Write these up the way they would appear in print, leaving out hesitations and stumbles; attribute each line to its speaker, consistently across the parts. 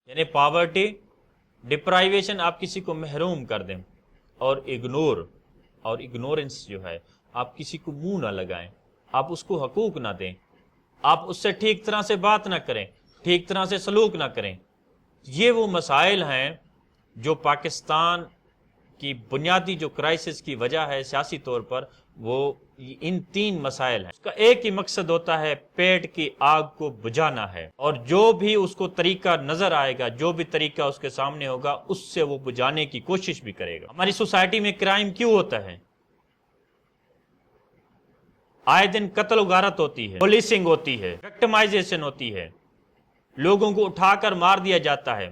Speaker 1: یعنی پاورٹی، ڈپرائیویشن، آپ کسی کو محروم کر دیں، اور اگنورنس جو ہے، آپ کسی کو منہ نہ لگائیں، آپ اس کو حقوق نہ دیں، آپ اس سے ٹھیک طرح سے بات نہ کریں، ٹھیک طرح سے سلوک نہ کریں۔ یہ وہ مسائل ہیں جو پاکستان کی بنیادی جو کرائسس کی وجہ ہے سیاسی طور پر، وہ ان تین مسائل ہیں۔ اس کا ایک ہی مقصد ہوتا ہے، پیٹ کی آگ کو بجھانا ہے، اور جو بھی اس کو طریقہ نظر آئے گا، جو بھی طریقہ اس کے سامنے ہوگا، اس سے وہ بجھانے کی کوشش بھی کرے گا۔ ہماری سوسائٹی میں کرائم کیوں ہوتا ہے؟ آئے دن قتل و غارت ہوتی ہے، پولیسنگ ہوتی ہے، وکٹمائزیشن ہوتی ہے، لوگوں کو اٹھا کر مار دیا جاتا ہے،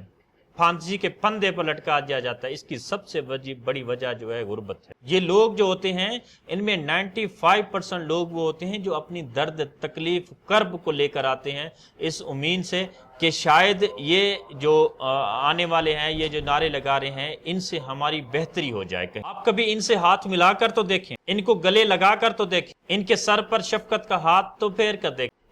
Speaker 1: پھانسی کے پھندے پر لٹکا دیا جاتا ہے۔ اس کی سب سے بڑی وجہ جو ہے غربت ہے۔ یہ لوگ جو ہوتے ہیں، ان میں 95% لوگ وہ ہوتے ہیں جو اپنی درد، تکلیف، کرب کو لے کر آتے ہیں، اس امید سے کہ شاید یہ جو آنے والے ہیں، یہ جو نعرے لگا رہے ہیں، ان سے ہماری بہتری ہو جائے گی۔ آپ کبھی ان سے ہاتھ ملا کر تو دیکھیں، ان کو گلے لگا کر تو دیکھیں، ان کے سر پر شفقت کا ہاتھ تو پھیر کر دیکھیں،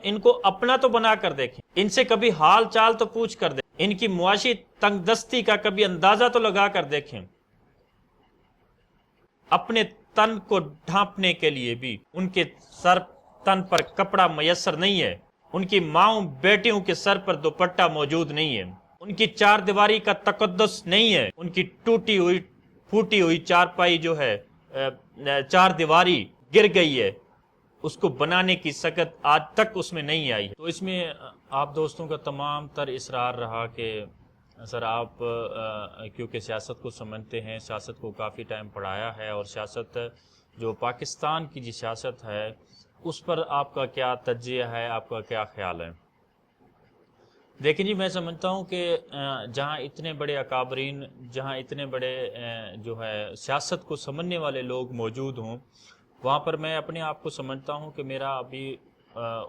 Speaker 1: ان کو اپنا تو بنا کر دیکھیں، ان سے کبھی حال چال تو پوچھ کر دیکھیں، ان کی معاشی تنگ دستی کا کبھی اندازہ تو لگا کر دیکھیں۔ اپنے تن کو ڈھانپنے کے لیے بھی ان کے تن پر کپڑا میسر نہیں ہے، ان کی ماؤں بیٹیوں کے سر پر دوپٹہ موجود نہیں ہے، ان کی چار دیواری کا تقدس نہیں ہے، ان کی ٹوٹی ہوئی پھوٹی ہوئی چارپائی جو ہے، چار دیواری گر گئی ہے، اس کو بنانے کی سکت آج تک اس میں نہیں آئی۔ تو اس میں آپ دوستوں کا تمام تر اصرار رہا کہ سر آپ کیونکہ سیاست کو سمجھتے ہیں، سیاست کو کافی ٹائم پڑھایا ہے، اور سیاست جو پاکستان کی جی سیاست ہے اس پر آپ کا کیا تجزیہ ہے، آپ کا کیا خیال ہے؟ دیکھیں جی، میں سمجھتا ہوں کہ جہاں اتنے بڑے اکابرین، جہاں اتنے بڑے جو ہے سیاست کو سمجھنے والے لوگ موجود ہوں، وہاں پر میں اپنے آپ کو سمجھتا ہوں کہ میرا ابھی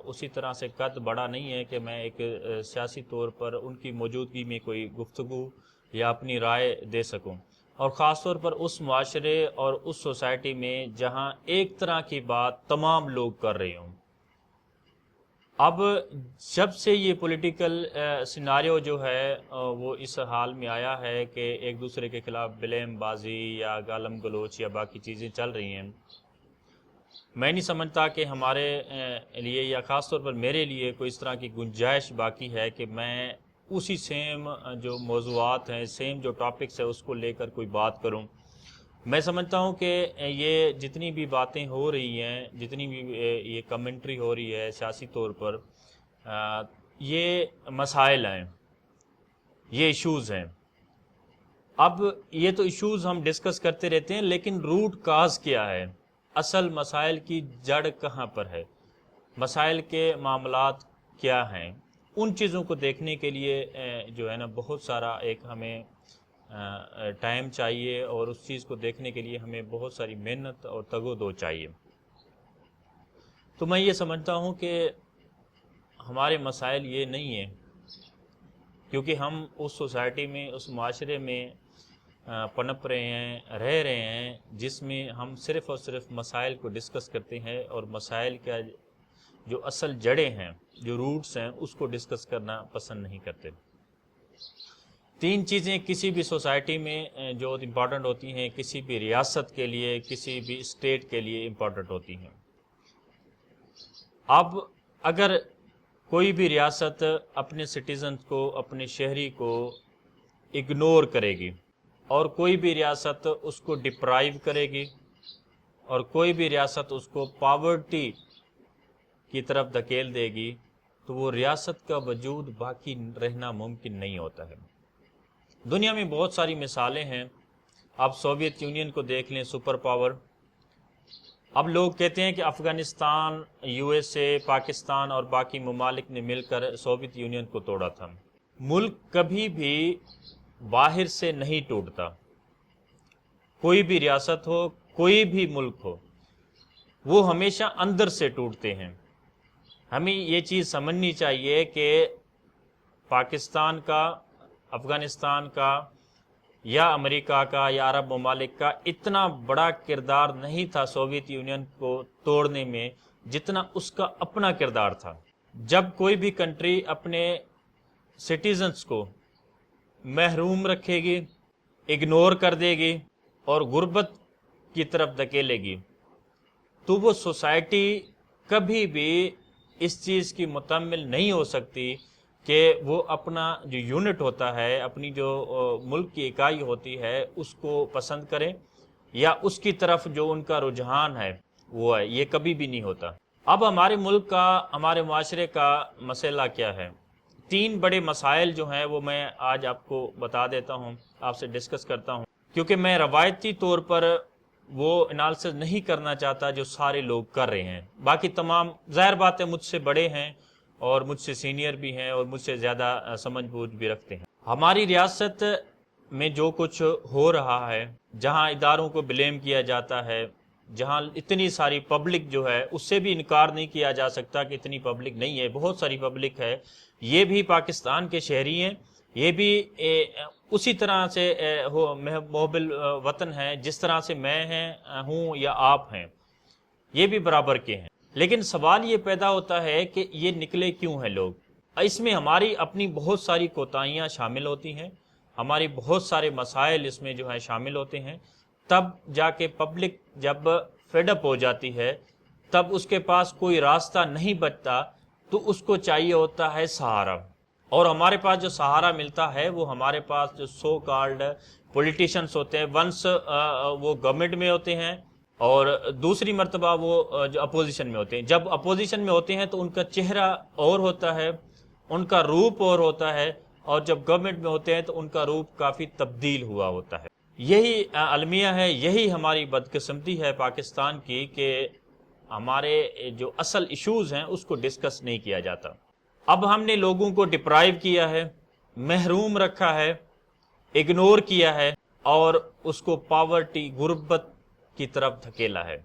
Speaker 1: اسی طرح سے قد بڑا نہیں ہے کہ میں ایک سیاسی طور پر ان کی موجودگی میں کوئی گفتگو یا اپنی رائے دے سکوں، اور خاص طور پر اس معاشرے اور اس سوسائٹی میں جہاں ایک طرح کی بات تمام لوگ کر رہے ہوں۔ اب جب سے یہ پولیٹیکل سیناریو جو ہے وہ اس حال میں آیا ہے کہ ایک دوسرے کے خلاف بلیم بازی یا گالم گلوچ یا باقی چیزیں چل رہی ہیں، میں نہیں سمجھتا کہ ہمارے لیے یا خاص طور پر میرے لیے کوئی اس طرح کی گنجائش باقی ہے کہ میں اسی سیم جو موضوعات ہیں، سیم جو ٹاپکس ہیں، اس کو لے کر کوئی بات کروں۔ میں سمجھتا ہوں کہ یہ جتنی بھی باتیں ہو رہی ہیں، جتنی بھی یہ کمنٹری ہو رہی ہے سیاسی طور پر، یہ مسائل ہیں، یہ ایشوز ہیں۔ اب یہ تو ایشوز ہم ڈسکس کرتے رہتے ہیں، لیکن روٹ کاز کیا ہے؟ اصل مسائل کی جڑ کہاں پر ہے؟ مسائل کے معاملات کیا ہیں؟ ان چیزوں کو دیکھنے کے لیے جو ہے نا بہت سارا ایک ہمیں ٹائم چاہیے، اور اس چیز کو دیکھنے کے لیے ہمیں بہت ساری محنت اور تگ و دو چاہیے۔ تو میں یہ سمجھتا ہوں کہ ہمارے مسائل یہ نہیں ہیں، کیونکہ ہم اس سوسائٹی میں، اس معاشرے میں پنپ رہے ہیں، رہ رہے ہیں، جس میں ہم صرف اور صرف مسائل کو ڈسکس کرتے ہیں، اور مسائل کا جو اصل جڑیں ہیں، جو روٹس ہیں، اس کو ڈسکس کرنا پسند نہیں کرتے۔ تین چیزیں کسی بھی سوسائٹی میں جو امپورٹنٹ ہوتی ہیں، کسی بھی ریاست کے لیے، کسی بھی اسٹیٹ کے لیے امپورٹنٹ ہوتی ہیں۔ اب اگر کوئی بھی ریاست اپنے سٹیزنز کو، اپنے شہری کو اگنور کرے گی، اور کوئی بھی ریاست اس کو ڈپرائیو کرے گی، اور کوئی بھی ریاست اس کو پاورٹی کی طرف دھکیل دے گی، تو وہ ریاست کا وجود باقی رہنا ممکن نہیں ہوتا ہے۔ دنیا میں بہت ساری مثالیں ہیں، آپ سوویت یونین کو دیکھ لیں، سپر پاور۔ اب لوگ کہتے ہیں کہ Afghanistan, U S A, Pakistan اور باقی ممالک نے مل کر سوویت یونین کو توڑا تھا۔ ملک کبھی بھی باہر سے نہیں ٹوٹتا، کوئی بھی ریاست ہو، کوئی بھی ملک ہو، وہ ہمیشہ اندر سے ٹوٹتے ہیں۔ ہمیں یہ چیز سمجھنی چاہیے کہ پاکستان کا، افغانستان کا یا امریکہ کا یا عرب ممالک کا اتنا بڑا کردار نہیں تھا سوویت یونین کو توڑنے میں، جتنا اس کا اپنا کردار تھا۔ جب کوئی بھی کنٹری اپنے سٹیزنز کو محروم رکھے گی، اگنور کر دے گی اور غربت کی طرف دھکیلے گی، تو وہ سوسائٹی کبھی بھی اس چیز کی مکمل نہیں ہو سکتی کہ وہ اپنا جو یونٹ ہوتا ہے، اپنی جو ملک کی اکائی ہوتی ہے، اس کو پسند کرے یا اس کی طرف جو ان کا رجحان ہے وہ ہے، یہ کبھی بھی نہیں ہوتا۔ اب ہمارے ملک کا، ہمارے معاشرے کا مسئلہ کیا ہے؟ 3 بڑے مسائل جو ہیں وہ میں آج آپ کو بتا دیتا ہوں، آپ سے ڈسکس کرتا ہوں، کیونکہ میں روایتی طور پر وہ انالیسس نہیں کرنا چاہتا جو سارے لوگ کر رہے ہیں۔ باقی تمام ظاہر بات ہے مجھ سے بڑے ہیں اور مجھ سے سینئر بھی ہیں اور مجھ سے زیادہ سمجھ بوجھ بھی رکھتے ہیں۔ ہماری ریاست میں جو کچھ ہو رہا ہے، جہاں اداروں کو بلیم کیا جاتا ہے، جہاں اتنی ساری پبلک جو ہے، اس سے بھی انکار نہیں کیا جا سکتا کہ اتنی پبلک نہیں ہے، بہت ساری پبلک ہے، یہ بھی پاکستان کے شہری ہیں، یہ بھی اسی طرح سے محب الوطن ہیں جس طرح سے میں ہوں یا آپ ہیں، یہ بھی برابر کے ہیں۔ لیکن سوال یہ پیدا ہوتا ہے کہ یہ نکلے کیوں ہیں لوگ؟ اس میں ہماری اپنی بہت ساری کوتاہیاں شامل ہوتی ہیں، ہماری بہت سارے مسائل اس میں جو ہیں شامل ہوتے ہیں، تب جا کے پبلک جب فیڈ اپ ہو جاتی ہے، تب اس کے پاس کوئی راستہ نہیں بچتا، تو اس کو چاہیے ہوتا ہے سہارا، اور ہمارے پاس جو سہارا ملتا ہے وہ ہمارے پاس جو سو کالڈ پولیٹیشنز ہوتے ہیں، ونس وہ گورنمنٹ میں ہوتے ہیں اور دوسری مرتبہ وہ جو اپوزیشن میں ہوتے ہیں۔ جب اپوزیشن میں ہوتے ہیں تو ان کا چہرہ اور ہوتا ہے، ان کا روپ اور ہوتا ہے، اور جب گورنمنٹ میں ہوتے ہیں تو ان کا روپ کافی تبدیل ہوا ہوتا ہے۔ یہی المیہ ہے، یہی ہماری بدقسمتی ہے پاکستان کی کہ ہمارے جو اصل ایشوز ہیں اس کو ڈسکس نہیں کیا جاتا۔ اب ہم نے لوگوں کو ڈپرائیو کیا ہے، محروم رکھا ہے، اگنور کیا ہے اور اس کو پاورٹی، غربت کی طرف دھکیلا ہے۔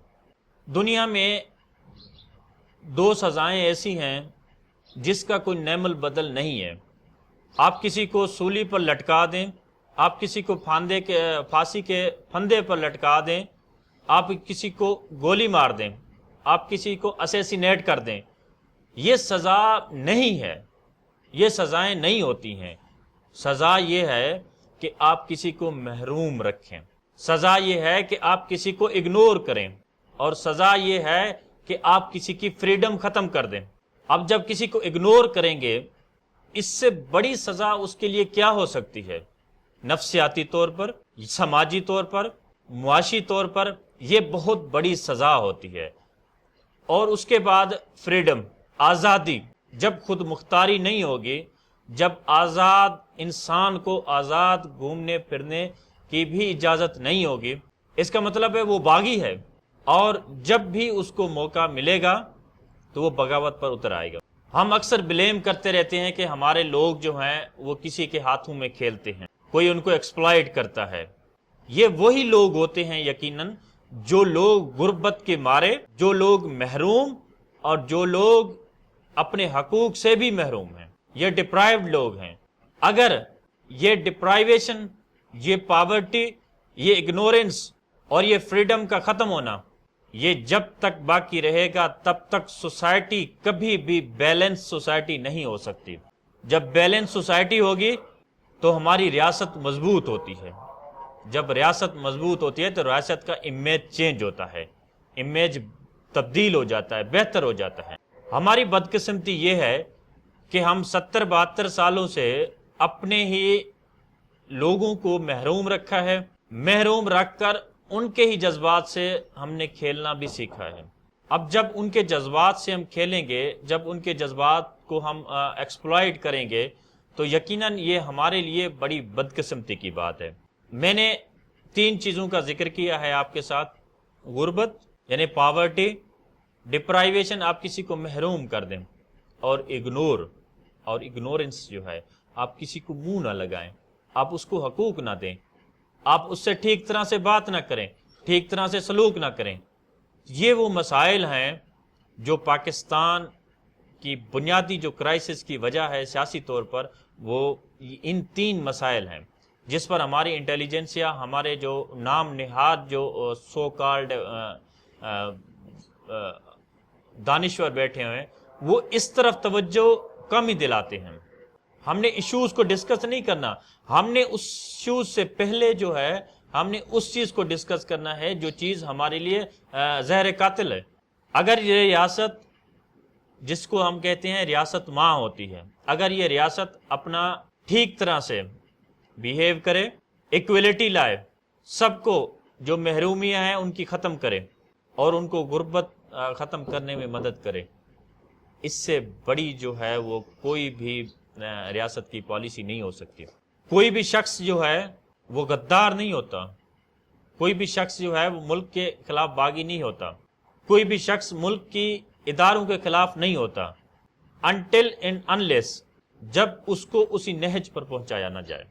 Speaker 1: دنیا میں 2 سزائیں ایسی ہیں جس کا کوئی نعم البدل نہیں ہے۔ آپ کسی کو سولی پر لٹکا دیں، آپ کسی کو پھانسی کے پھندے پر لٹکا دیں، آپ کسی کو گولی مار دیں، آپ کسی کو اسیسینیٹ کر دیں، یہ سزا نہیں ہے، یہ سزائیں نہیں ہوتی ہیں۔ سزا یہ ہے کہ آپ کسی کو محروم رکھیں، سزا یہ ہے کہ آپ کسی کو اگنور کریں، اور سزا یہ ہے کہ آپ کسی کی فریڈم ختم کر دیں۔ اب جب کسی کو اگنور کریں گے، اس سے بڑی سزا اس کے لیے کیا ہو سکتی ہے؟ نفسیاتی طور پر، سماجی طور پر، معاشی طور پر یہ بہت بڑی سزا ہوتی ہے۔ اور اس کے بعد فریڈم، آزادی، جب خود مختاری نہیں ہوگی، جب آزاد انسان کو آزاد گھومنے پھرنے کی بھی اجازت نہیں ہوگی، اس کا مطلب ہے وہ باغی ہے، اور جب بھی اس کو موقع ملے گا تو وہ بغاوت پر اتر آئے گا۔ ہم اکثر بلیم کرتے رہتے ہیں کہ ہمارے لوگ جو ہیں وہ کسی کے ہاتھوں میں کھیلتے ہیں، کوئی ان کو ایکسپلائٹ کرتا ہے۔ یہ وہی لوگ ہوتے ہیں یقیناً جو لوگ غربت کے مارے، جو لوگ محروم اور جو لوگ اپنے حقوق سے بھی محروم ہیں، یہ ڈپرائیوڈ لوگ ہیں۔ اگر یہ ڈپرائیویشن، یہ پاورٹی، یہ اگنورنس اور یہ فریڈم کا ختم ہونا، یہ جب تک باقی رہے گا تب تک سوسائٹی کبھی بھی بیلنس سوسائٹی نہیں ہو سکتی۔ جب بیلنس سوسائٹی ہوگی تو ہماری ریاست مضبوط ہوتی ہے، جب ریاست مضبوط ہوتی ہے تو ریاست کا امیج چینج ہوتا ہے، امیج تبدیل ہو جاتا ہے، بہتر ہو جاتا ہے۔ ہماری بدقسمتی یہ ہے کہ ہم 70-72 سالوں سے اپنے ہی لوگوں کو محروم رکھا ہے، محروم رکھ کر ان کے ہی جذبات سے ہم نے کھیلنا بھی سیکھا ہے۔ اب جب ان کے جذبات سے ہم کھیلیں گے، جب ان کے جذبات کو ہم ایکسپلائٹ کریں گے، تو یقیناً یہ ہمارے لیے بڑی بدقسمتی کی بات ہے۔ میں نے 3 چیزوں کا ذکر کیا ہے آپ کے ساتھ: غربت یعنی پاورٹی، ڈپرائیویشن آپ کسی کو محروم کر دیں، اور اگنورنس جو ہے آپ کسی کو منہ نہ لگائیں، آپ اس کو حقوق نہ دیں، آپ اس سے ٹھیک طرح سے بات نہ کریں، ٹھیک طرح سے سلوک نہ کریں۔ یہ وہ مسائل ہیں جو پاکستان کی بنیادی جو کرائسس کی وجہ ہے سیاسی طور پر، وہ ان 3 مسائل ہیں جس پر ہماری انٹیلیجنسیا، ہمارے جو نام نہاد جو سو کالڈ دانشور بیٹھے ہوئے ہیں، وہ اس طرف توجہ کم ہی دلاتے ہیں۔ ہم نے ایشوز کو ڈسکس نہیں کرنا، ہم نے اس ایشوز سے پہلے جو ہے ہم نے اس چیز کو ڈسکس کرنا ہے جو چیز ہمارے لیے زہر قاتل ہے۔ اگر یہ ریاست، جس کو ہم کہتے ہیں ریاست ماں ہوتی ہے، اگر یہ ریاست اپنا ٹھیک طرح سے بیہیو کرے، ایکویلٹی لائے، سب کو جو محرومیاں ہیں ان کی ختم کرے اور ان کو غربت ختم کرنے میں مدد کرے، اس سے بڑی جو ہے وہ کوئی بھی ریاست کی پالیسی نہیں ہو سکتی۔ کوئی بھی شخص جو ہے وہ غدار نہیں ہوتا، کوئی بھی شخص جو ہے وہ ملک کے خلاف باغی نہیں ہوتا، کوئی بھی شخص ملک کی اداروں کے خلاف نہیں ہوتا انٹل اینڈ انلیس جب اس کو اسی نہج پر پہنچایا نہ جائے۔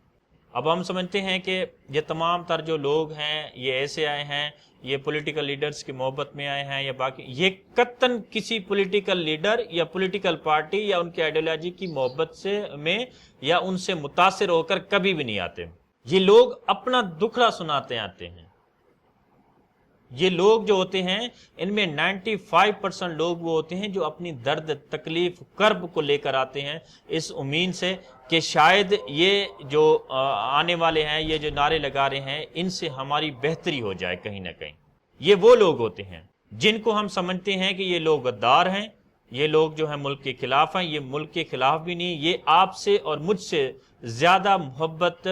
Speaker 1: اب ہم سمجھتے ہیں کہ یہ تمام تر جو لوگ ہیں یہ ایسے آئے ہیں، یہ پولیٹیکل لیڈرز کی محبت میں آئے ہیں یا باقی، یہ قطعاً کسی پولیٹیکل لیڈر یا پولیٹیکل پارٹی یا ان کی آئیڈیالوجی کی محبت سے میں یا ان سے متاثر ہو کر کبھی بھی نہیں آتے۔ یہ لوگ اپنا دکھڑا سناتے آتے ہیں۔ یہ لوگ جو ہوتے ہیں ان میں 95% لوگ وہ ہوتے ہیں جو اپنی درد، تکلیف، کرب کو لے کر آتے ہیں اس امید سے کہ شاید یہ جو آنے والے ہیں، یہ جو نعرے لگا رہے ہیں، ان سے ہماری بہتری ہو جائے کہیں نہ کہیں۔ یہ وہ لوگ ہوتے ہیں جن کو ہم سمجھتے ہیں کہ یہ لوگ غدار ہیں، یہ لوگ جو ہیں ملک کے خلاف ہیں۔ یہ ملک کے خلاف بھی نہیں، یہ آپ سے اور مجھ سے زیادہ محبت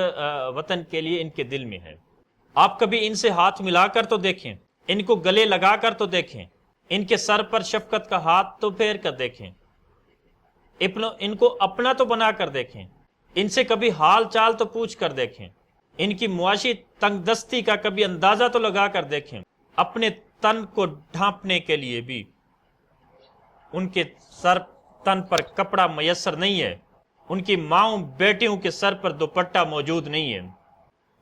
Speaker 1: وطن کے لیے ان کے دل میں ہے۔ آپ کبھی ان سے ہاتھ ملا کر تو دیکھیں، ان کو گلے لگا کر تو دیکھیں، ان کے سر پر شفقت کا ہاتھ تو پھیر کر دیکھیں، ان کو اپنا تو بنا کر دیکھیں، ان سے کبھی حال چال تو پوچھ کر دیکھیں، ان کی معاشی تنگ دستی کا کبھی اندازہ تو لگا کر دیکھیں۔ اپنے تن کو ڈھانپنے کے لیے بھی ان کے تن پر کپڑا میسر نہیں ہے، ان کی ماؤں بیٹیوں کے سر پر دوپٹہ موجود نہیں ہے،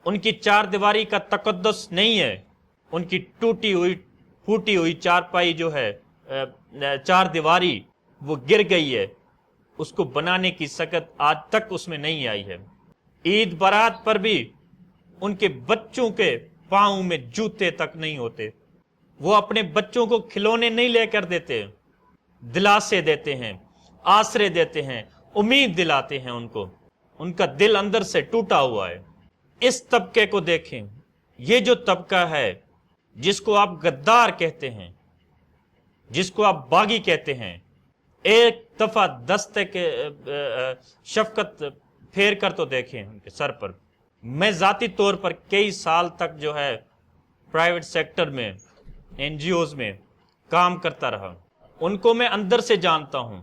Speaker 1: ان کی چار دیواری کا تقدس نہیں ہے، ان کی ٹوٹی ہوئی پھوٹی ہوئی چارپائی جو ہے چار دیواری وہ گر گئی ہے، اس کو بنانے کی سکت آج تک اس میں نہیں آئی ہے۔ عید برات پر بھی ان کے بچوں کے پاؤں میں جوتے تک نہیں ہوتے، وہ اپنے بچوں کو کھلونے نہیں لے کر دیتے، دلاسے دیتے ہیں، آسرے دیتے ہیں، امید دلاتے ہیں ان کو، ان کا دل اندر سے ٹوٹا ہوا ہے۔ اس طبقے کو دیکھیں، یہ جو طبقہ ہے جس کو آپ غدار کہتے ہیں، جس کو آپ باغی کہتے ہیں، ایک دفعہ دستے کے شفقت پھیر کر تو دیکھیں ان کے سر پر۔ میں ذاتی طور پر کئی سال تک جو ہے پرائیویٹ سیکٹر میں، این جی اوز میں کام کرتا رہا، ان کو میں اندر سے جانتا ہوں،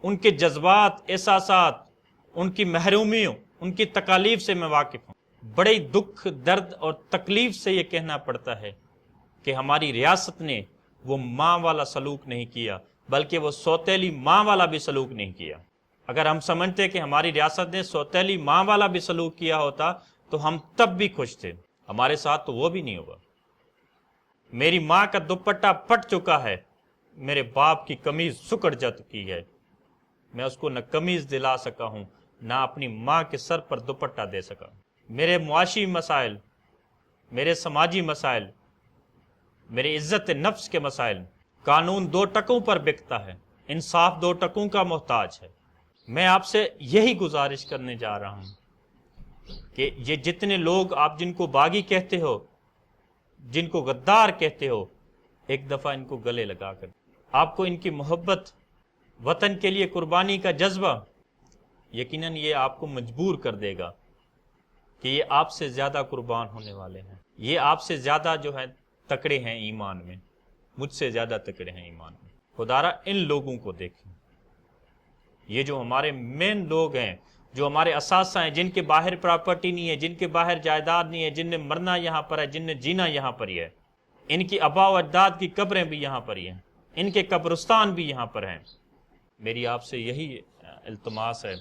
Speaker 1: ان کے جذبات، احساسات، ان کی محرومیوں، ان کی تکالیف سے میں واقف ہوں۔ بڑے دکھ، درد اور تکلیف سے یہ کہنا پڑتا ہے کہ ہماری ریاست نے وہ ماں والا سلوک نہیں کیا، بلکہ وہ سوتیلی ماں والا بھی سلوک نہیں کیا۔ اگر ہم سمجھتے کہ ہماری ریاست نے سوتیلی ماں والا بھی سلوک کیا ہوتا تو ہم تب بھی خوش تھے، ہمارے ساتھ تو وہ بھی نہیں ہوا۔ میری ماں کا دوپٹہ پھٹ چکا ہے، میرے باپ کی قمیض سکڑ جا چکی ہے، میں اس کو نہ قمیض دلا سکا ہوں، نہ اپنی ماں کے سر پر دوپٹہ دے سکا۔ میرے معاشی مسائل، میرے سماجی مسائل، میرے عزت نفس کے مسائل، قانون دو ٹکوں پر بکتا ہے، انصاف دو ٹکوں کا محتاج ہے۔ میں آپ سے یہی گزارش کرنے جا رہا ہوں کہ یہ جتنے لوگ آپ جن کو باغی کہتے ہو، جن کو غدار کہتے ہو، ایک دفعہ ان کو گلے لگا کر، آپ کو ان کی محبت، وطن کے لیے قربانی کا جذبہ، یقیناً یہ آپ کو مجبور کر دے گا کہ یہ آپ سے زیادہ قربان ہونے والے ہیں، یہ آپ سے زیادہ جو ہے تکڑے ہیں ایمان میں، مجھ سے زیادہ تکڑے ہیں ایمان میں۔ خدارا ان لوگوں کو دیکھیں، یہ جو ہمارے مین لوگ ہیں، جو ہمارے اساتذہ ہیں، جن کے باہر پراپرٹی نہیں ہے، جن کے باہر جائیداد نہیں ہے، جن نے مرنا یہاں پر ہے، جن نے جینا یہاں پر ہی ہے، ان کی آباء و اجداد کی قبریں بھی یہاں پر ہی ہیں، ان کے قبرستان بھی یہاں پر ہیں۔ میری آپ سے یہی التماس ہے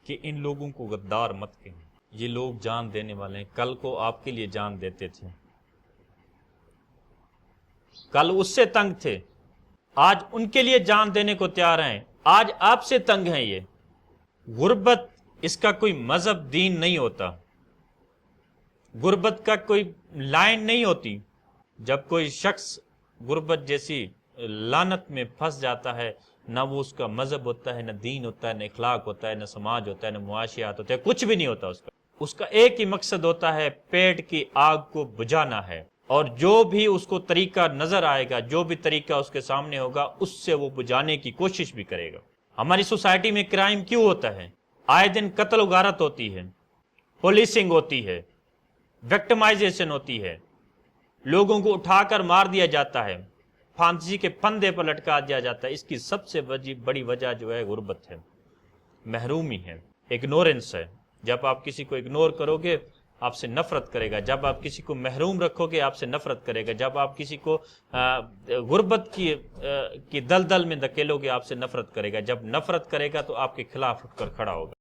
Speaker 1: کہ ان لوگوں کو غدار مت کہیں۔ یہ لوگ جان دینے والے ہیں، کل کو آپ کے لیے جان دیتے تھے، کل اس سے تنگ تھے، آج ان کے لیے جان دینے کو تیار ہیں، آج آپ سے تنگ ہیں۔ یہ غربت، اس کا کوئی مذہب دین نہیں ہوتا، غربت کا کوئی لائن نہیں ہوتی۔ جب کوئی شخص غربت جیسی لعنت میں پھنس جاتا ہے، نہ وہ اس کا مذہب ہوتا ہے، نہ دین ہوتا ہے، نہ اخلاق ہوتا ہے، نہ سماج ہوتا ہے، نہ معاشیات ہوتے ہیں، کچھ بھی نہیں ہوتا اس کا ایک ہی مقصد ہوتا ہے، پیٹ کی آگ کو بجھانا ہے، اور جو بھی اس کو طریقہ نظر آئے گا، جو بھی طریقہ اس کے سامنے ہوگا، اس سے وہ بجھانے کی کوشش بھی کرے گا۔ ہماری سوسائٹی میں کرائم کیوں ہوتا ہے؟ آئے دن قتل و غارت ہوتی ہے، پولیسنگ ہوتی ہے، وکٹمائزیشن ہوتی ہے، لوگوں کو اٹھا کر مار دیا جاتا ہے، پھانسی کے پھندے پر لٹکا دیا جاتا ہے۔ اس کی سب سے بڑی وجہ جو ہے غربت ہے، محرومی ہے، اگنورنس ہے۔ جب آپ کسی کو اگنور کرو گے آپ سے نفرت کرے گا، جب آپ کسی کو محروم رکھو گے آپ سے نفرت کرے گا، جب آپ کسی کو غربت کی دلدل میں دھکیلو گے آپ سے نفرت کرے گا، جب نفرت کرے گا تو آپ کے خلاف اٹھ کر کھڑا ہوگا۔